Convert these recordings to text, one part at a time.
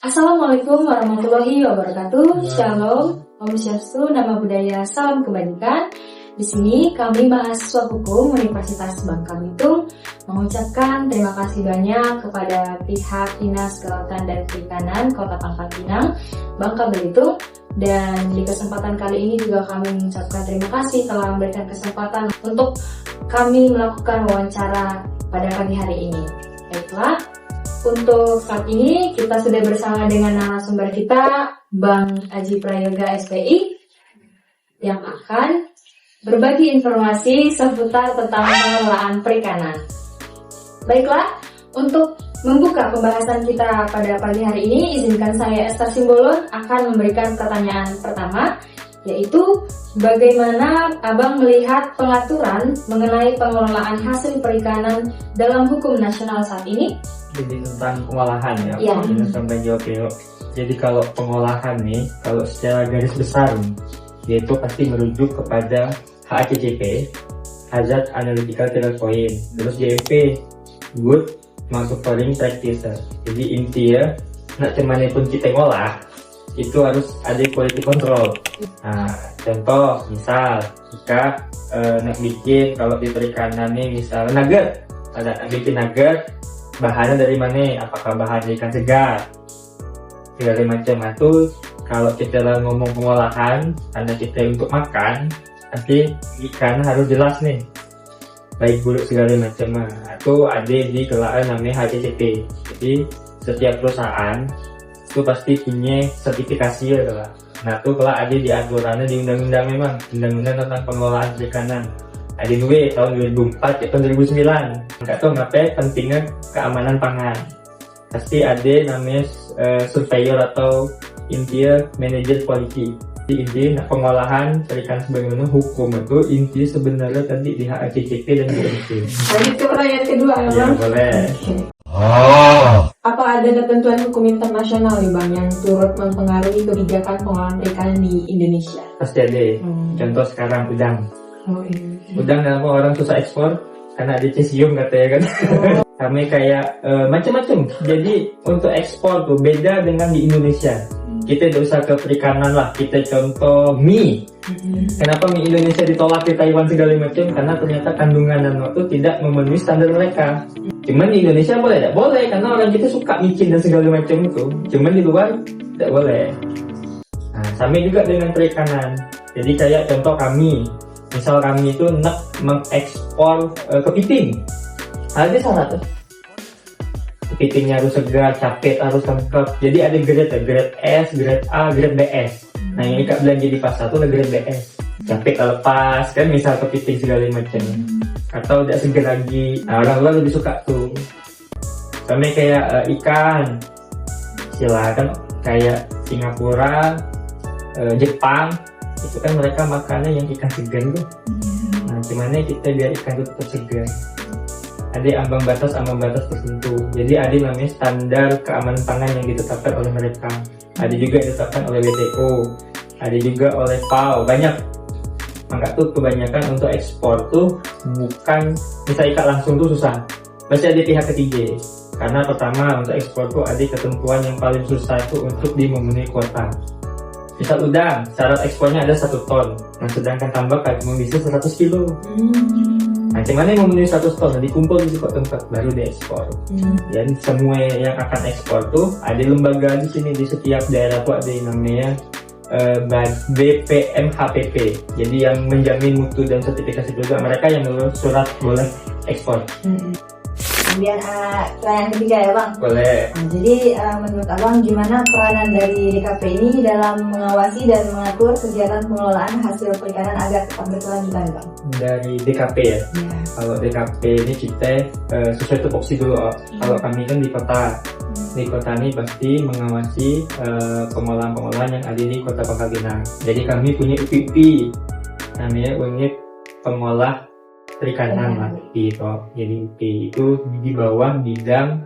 Assalamualaikum warahmatullahi wabarakatuh. Shalom, Om Swastiastu, Nama Budaya, Salam Kebajikan. Di sini kami mahasiswa hukum Universitas Bangka Belitung mengucapkan terima kasih banyak kepada pihak Dinas Kelautan dan Perikanan Kota Pangkal Pinang, Bangka Belitung. Dan di kesempatan kali ini juga kami mengucapkan terima kasih telah memberikan kesempatan untuk kami melakukan wawancara pada pagi hari ini. Baiklah, untuk saat ini kita sudah bersama dengan narasumber kita, Bang Aji Prayoga SPI, yang akan berbagi informasi seputar tentang pengelolaan perikanan. Baiklah, untuk membuka pembahasan kita pada pagi hari ini, izinkan saya Esther Simbolon akan memberikan pertanyaan pertama, yaitu bagaimana Abang melihat pengaturan mengenai pengelolaan hasil perikanan dalam hukum nasional saat ini? Jadi tentang pengolahan ya, ini sampai jawab ya. Jadi kalau pengolahan nih, kalau secara garis besar yaitu pasti merujuk kepada HACCP, Hazard Analytical Trial Point, terus GMP, Good Manufacturing Practices. Jadi intinya, nak cuman pun kita ngolah, itu harus ada quality control. Nah, contoh misal jika nak bikin kalau di perikanan nih misal nugget, ada bikin nugget, bahannya dari mana? Apakah bahan ikan segar? Segala macam itu. Kalau kita ngomong pengolahan, karena kita untuk makan, pasti ikan harus jelas nih, baik buruk segala macam. Itu ada di kelaan namanya HACCP. Jadi setiap perusahaan itu pasti punya sertifikasi ya lah. Nah itu kalau ada di aturannya di undang-undang, memang undang-undang tentang pengelolaan perikanan. Ada dua tahun 2004 ya tahun 2009. Nggak tahu ngapain pentingnya keamanan pangan. Pasti ada namanya surveyor atau intinya manager quality. Di inti pengolahan perikanan sebagaimana hukum itu inti sebenarnya tadi di HACCP dan GMP. Lanjut ke pertanyaan kedua ya, Bang? Boleh. Apa ada ketentuan hukum internasional nih, Bang, yang turut mempengaruhi kebijakan pengolahan perikanan di Indonesia? Pasti ada. Contoh sekarang udang. Udang nama orang susah ekspor karena ada cesium katanya kan. Kami kayak macam-macam. Jadi untuk ekspor tuh beda dengan di Indonesia. Kita tidak usah ke perikanan lah. Kita contoh mie. Kenapa mie Indonesia ditolak di Taiwan segala macam? Karena ternyata kandungan nano itu tidak memenuhi standar mereka. Cuman di Indonesia boleh, tidak boleh karena orang kita suka micin dan segala macam itu. Cuman di luar tidak boleh. Nah, sama juga dengan perikanan. Jadi kayak contoh kami. Misal kami itu nak mengekspor kepiting, ada syarat. Kepitingnya harus segar, capit harus lengkap. Jadi ada grade S, grade A, grade BS. Nah yang Ika belanja di pasar itu grade BS. Capit lepas kan, misal kepiting segala macam. Atau udah segar lagi. Nah orang luar lebih suka tuh. Sama kayak ikan, silakan kayak Singapura, Jepang. Itu kan mereka makannya yang ikan segar tuh. Nah gimana kita biar ikan itu tetap segar? Ada ambang batas tertentu. Jadi ada namanya standar keamanan pangan yang ditetapkan oleh mereka. Ada juga yang ditetapkan oleh WTO. Ada juga oleh FAO. Banyak. Maka tuh kebanyakan untuk ekspor tuh bukan bisa ikat langsung tuh susah. Pasti ada pihak ketiga. Karena pertama untuk ekspor tuh ada ketentuan yang paling susah itu untuk memenuhi kuota. Misal udang, syarat ekspornya ada 1 ton. Nah sedangkan tambak kalau bisa 100 kilo. Nah gimana yang memenuhi 100 ton? Dikumpul di suatu tempat baru diekspor. Dan semua yang akan ekspor tuh ada lembaga di sini, di setiap daerah tuh ada yang namanya BPMHPP. Jadi yang menjamin mutu dan sertifikasi juga mereka yang menulis surat boleh ekspor. Kemudian pertanyaan ketiga ya, Bang. Boleh. Nah, jadi menurut Abang gimana peranan dari DKP ini dalam mengawasi dan mengatur kegiatan pengelolaan hasil perikanan agar tetap berkelanjutan, Bang? Dari DKP ya? Kalau DKP ini kita sesuai tupoksi dulu. Kalau kami kan di kota. Di kota ini pasti mengawasi pengolahan-pengolahan yang ada di Kota Pangkal Pinang. Jadi kami punya UPP, namanya unit pengolah perikanan lah gitu. Jadi UP itu di bawah bidang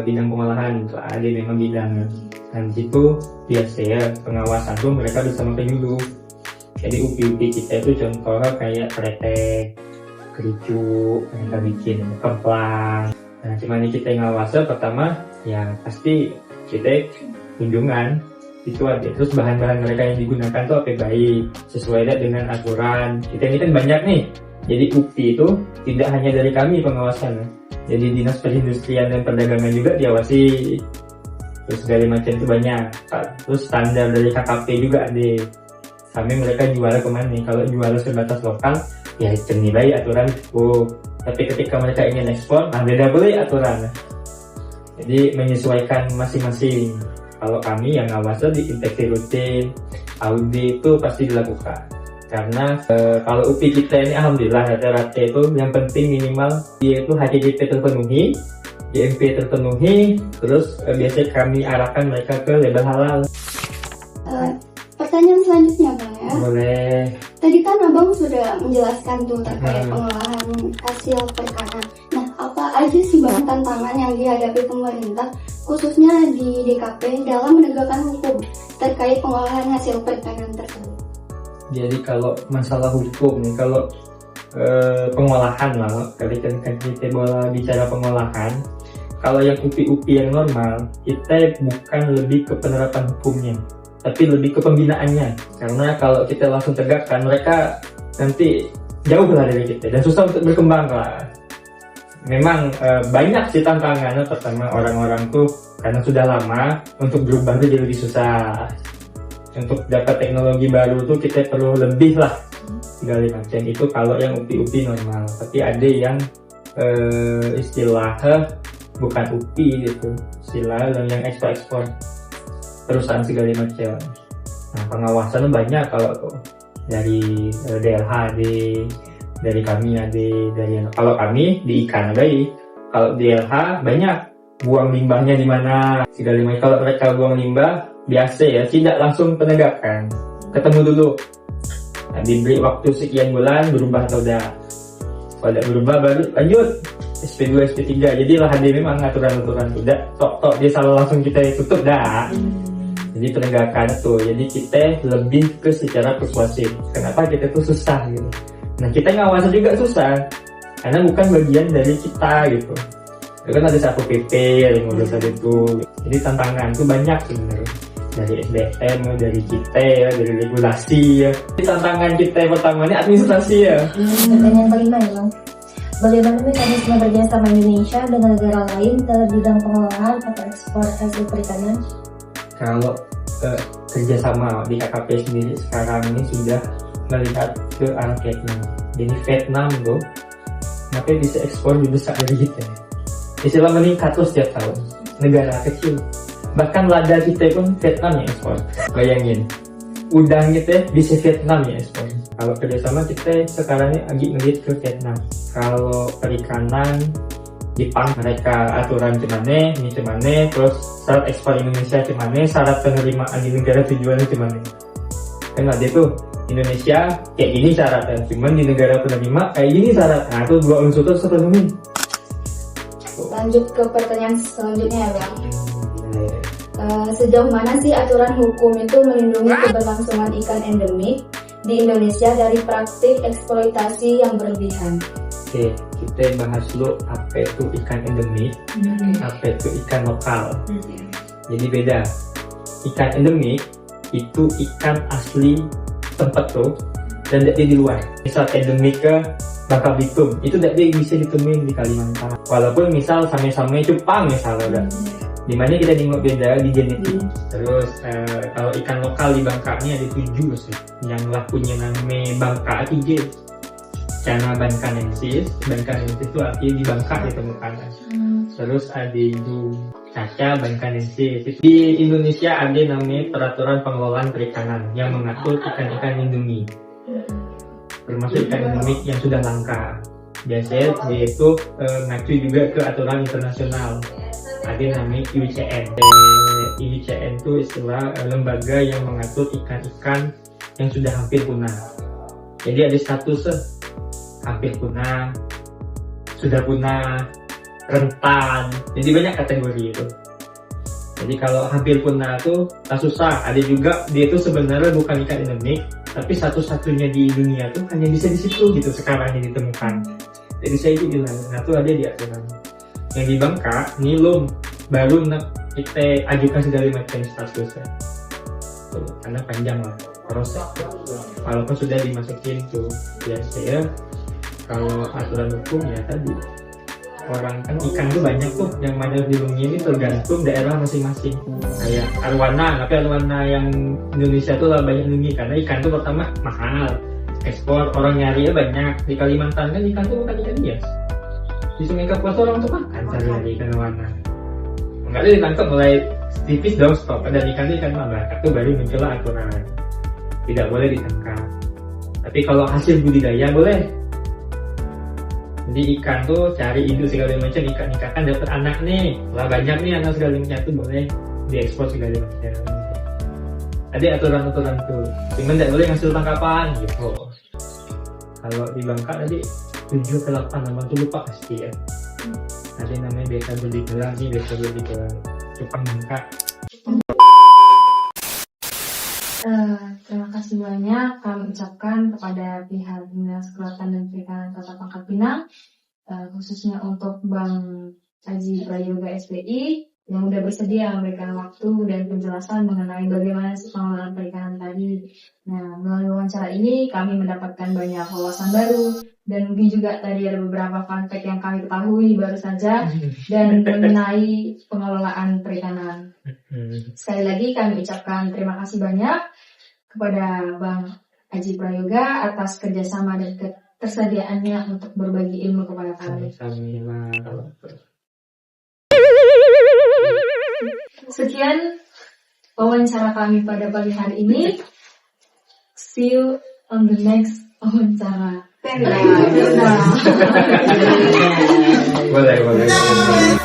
pengolahan itu ada memang bidangnya. Dan itu biasanya pengawasan tuh mereka bisa penyuluh. Jadi UP kita itu contohnya kayak kretek, kericu, mereka bikin kemplang. Nah, cuman kita ngawasa pertama, ya pasti kita kunjungan itu ada. Terus bahan-bahan mereka yang digunakan tuh apa baik, sesuai dengan aturan. Kita ini kan banyak nih. Jadi UPI itu tidak hanya dari kami pengawasan. Jadi Dinas Perindustrian dan Perdagangan juga diawasi. Terus segala macam itu banyak. Terus standar dari KKP juga ada. Kami mereka jual kemana? Kalau jual sebatas lokal, ya nilai aturan cukup. Tapi ketika mereka ingin ekspor, beda boleh aturan. Jadi menyesuaikan masing-masing. Kalau kami yang ngawasi di inspeksi rutin, audit itu pasti dilakukan. Karena kalau UPI kita ini alhamdulillah rata-rata itu yang penting minimal dia itu HACCP terpenuhi, GMP terpenuhi, terus biasanya kami arahkan mereka ke label halal. Pertanyaan selanjutnya Bang ya. Boleh. Tadi kan Abang sudah menjelaskan tuh terkait pengolahan hasil perikanan. Nah, apa aja sih Bang tantangan yang dihadapi pemerintah khususnya di DKP dalam menegakkan hukum terkait pengolahan hasil perikanan tersebut? Jadi kalau masalah hukum nih, kalau pengolahan lah, kalau kita bicara pengolahan, kalau yang UPI yang normal, kita bukan lebih ke penerapan hukumnya, tapi lebih ke pembinaannya. Karena kalau kita langsung tegakkan, mereka nanti jauh lah dari kita dan susah untuk berkembang lah. Memang banyak sih tantangannya. Pertama, orang-orang tuh karena sudah lama untuk berubah tuh jadi lebih susah. Untuk dapat teknologi baru tuh kita perlu lebih lah segala macam itu kalau yang UPI normal. Tapi ada yang istilahnya bukan UPI gitu, istilah yang ekspor perusahaan segala macam. Nah, pengawasan banyak kalau dari DLH dari kami ada, dari kalau kami di ikan ada, kalau DLH banyak buang limbahnya di mana segala macam. Kalau mereka buang limbah biasa ya, tidak langsung penegakan, ketemu dulu. Nah, diberi waktu sekian bulan berubah atau tidak. Kalau tidak berubah baru lanjut SP2 SP3. Jadi lah ada memang aturan-aturan tidak tok dia salah langsung kita tutup dah. Jadi penegakan tuh, jadi kita lebih ke secara persuasif. Kenapa kita tuh susah gitu? Nah, kita ngawasi juga susah karena bukan bagian dari kita gitu. Itu kan ada satu PP yang ngurusin itu. Jadi tantangan tuh banyak sebenarnya. Dari SDM, dari kita ya, dari regulasi ya. Jadi tantangan kita pertama ini administrasi ya. Pertanyaan kelima ya Bang. Bagaimana mekanisme kerjasama Indonesia dengan negara lain dalam bidang pengolahan atau ekspor hasil perikanan? Kalau kerjasama di KKP sendiri sekarang ini sudah melihat ke arah Vietnam. Jadi Vietnam tuh kenapa bisa ekspor lebih besar dari kita? Istilah meningkat terus setiap tahun. Negara kecil. Bahkan lada kita pun Vietnam yang ekspor. Bayangin, udang kita bisa Vietnam yang ekspor. Kalau kerjasama kita sekarang ini lagi ngeliat ke Vietnam. Kalau perikanan Jepang mereka aturan cemane, ini cemane, terus syarat ekspor Indonesia cemane, syarat penerimaan di negara tujuannya cemane. Kan ada tuh Indonesia kayak gini syaratnya, cuman di negara penerima kayak gini syarat. Nah itu dua unsur itu terpenuhi. Lanjut ke pertanyaan selanjutnya ya Bang. Sejauh mana sih aturan hukum itu melindungi keberlangsungan ikan endemik di Indonesia dari praktik eksploitasi yang berlebihan? Oke, kita bahas dulu apa itu ikan endemik, apa itu ikan lokal. Jadi beda. Ikan endemik itu ikan asli tempat tuh dan tidak di luar. Misal endemik ke Bangka Belitung, itu tidak bisa ditemuin di Kalimantan. Walaupun misal sama-sama cupang misalnya, dimana kita nengok beda di genetik. Terus kalau ikan lokal di Bangka ini ada 7 sih, yang lah punya nama Bangka 3. Cana bankanensis itu artinya di Bangka ditemukan. Terus ada itu caca bankanensis. Di Indonesia ada namanya peraturan pengelolaan perikanan yang mengatur ikan-ikan endemik, termasuk ikan endemik yang sudah langka. Biasanya dia itu ngacu juga ke aturan internasional. Ada namanya IUCN. IUCN itu istilah lembaga yang mengatur ikan-ikan yang sudah hampir punah. Jadi ada status hampir punah, sudah punah, rentan. Jadi banyak kategori itu. Jadi kalau hampir punah itu susah. Ada juga dia itu sebenarnya bukan ikan endemik, tapi satu-satunya di dunia tuh hanya bisa di situ gitu sekarang yang ditemukan. Jadi saya itu bilang, nah itu ada di aturan. Yang di Bangka belum, baru kita ajukan segala macam statusnya. Tuh, karena panjang lah proses. Walaupun sudah dimasukin tuh biasa ya. Kalau aturan hukum ya tadi orang kan ikan tuh banyak tuh yang mana dilindungi ini tergantung daerah masing-masing. Kayak arwana, tapi arwana yang Indonesia tuh lah banyak dilindungi karena ikan tuh pertama mahal, ekspor orang nyarinya banyak. Di Kalimantan kan ikan tuh bukan ikan bias. Di Sungai Kapuas orang tuh makan cari ikan arwana. Enggak ada ditangkap mulai tipis dong stop. Ada ikan Bangka tuh baru muncullah aturan tidak boleh ditangkap. Tapi kalau hasil budidaya boleh. Jadi ikan tuh cari induk segala macam, ikan kan dapat anak nih, lah banyak nih anak segala macam tuh boleh diekspor segala macam. Ada aturan-aturan tuh, cuman tidak boleh ngasih tangkapan gitu. Kalau di Bangka tadi 7 ke 8 nama tuh lupa pasti ya. Ada namanya desa berdigelar nih, desa berdigelar Jepang Bangka. Terima kasih banyak kami ucapkan kepada pihak Dinas Kelautan dan Perikanan Kota Pangkal Pinang, khususnya untuk Bang Aji Prayoga SPI yang sudah bersedia memberikan waktu dan penjelasan mengenai bagaimana pengelolaan perikanan tadi. Nah, melalui wawancara ini kami mendapatkan banyak wawasan baru dan mungkin juga tadi ada beberapa fun fact yang kami ketahui baru saja dan mengenai pengelolaan perikanan. Sekali lagi kami ucapkan terima kasih banyak kepada Bang Aji Prayoga atas kerjasama dan ketersediaannya untuk berbagi ilmu kepada kami. Sekian wawancara kami pada pagi hari ini. See you on the next wawancara. Boleh.